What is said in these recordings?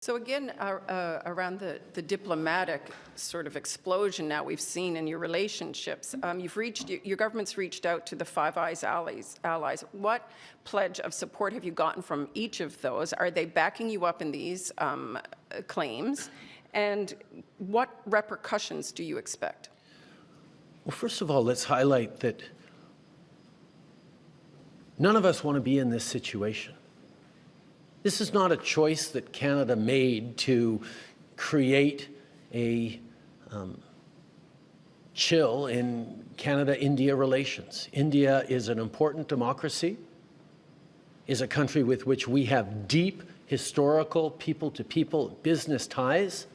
So again, around the diplomatic sort of explosion now we've seen in your relationships, your government's reached out to the Five Eyes allies. What pledge of support have you gotten from each of those? Are they backing you up in these claims? And what repercussions do you expect? Well, first of all, let's highlight that none of us want to be in this situation. This is not a choice that Canada made to create a chill in Canada-India relations. India is an important democracy, is a country with which we have deep historical people-to-people business ties,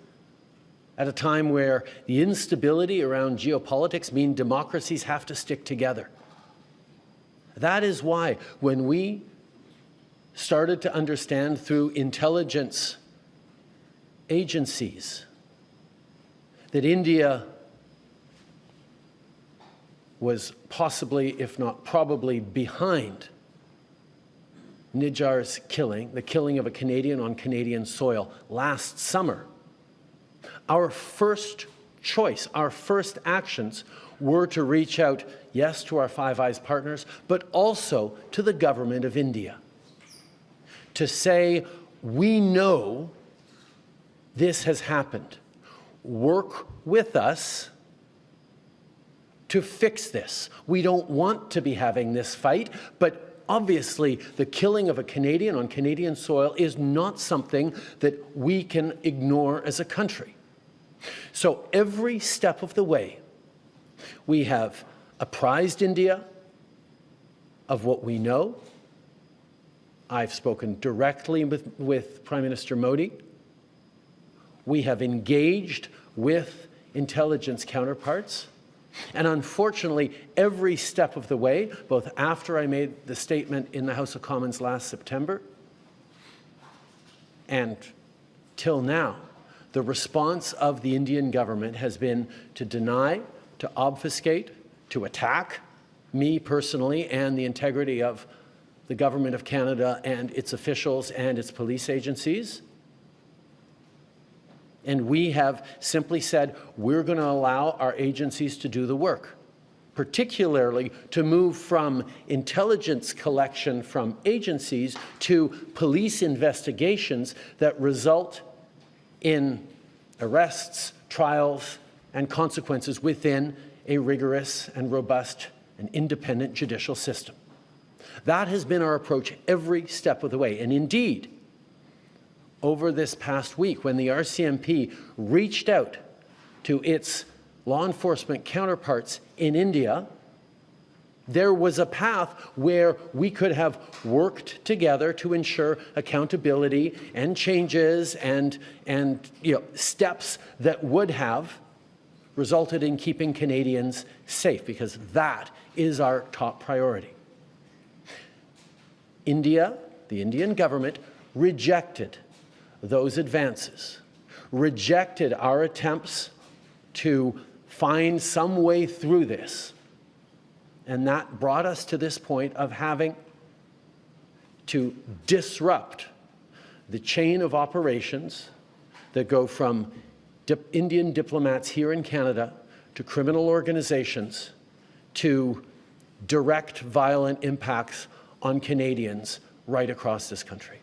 at a time where the instability around geopolitics mean democracies have to stick together. That is why when we started to understand through intelligence agencies that India was possibly, if not probably, behind Nijjar's killing, the killing of a Canadian on Canadian soil last summer, our first choice, our first actions were to reach out, yes, to our Five Eyes partners, but also to the government of India, to say, we know this has happened. Work with us to fix this. We don't want to be having this fight, but obviously the killing of a Canadian on Canadian soil is not something that we can ignore as a country. So every step of the way, we have apprised India of what we know. I've spoken directly with Prime Minister Modi. We have engaged with intelligence counterparts. And unfortunately, every step of the way, both after I made the statement in the House of Commons last September and till now, the response of the Indian government has been to deny, to obfuscate, to attack me personally and the integrity of the Government of Canada and its officials and its police agencies. And we have simply said, we're going to allow our agencies to do the work, particularly to move from intelligence collection from agencies to police investigations that result in arrests, trials, and consequences within a rigorous and robust and independent judicial system. That has been our approach every step of the way. And indeed, over this past week, when the RCMP reached out to its law enforcement counterparts in India, there was a path where we could have worked together to ensure accountability and changes and steps that would have resulted in keeping Canadians safe, because that is our top priority. India, the Indian government, rejected those advances, rejected our attempts to find some way through this. And that brought us to this point of having to disrupt the chain of operations that go from Indian diplomats here in Canada to criminal organizations to direct violent impacts on Canadians right across this country.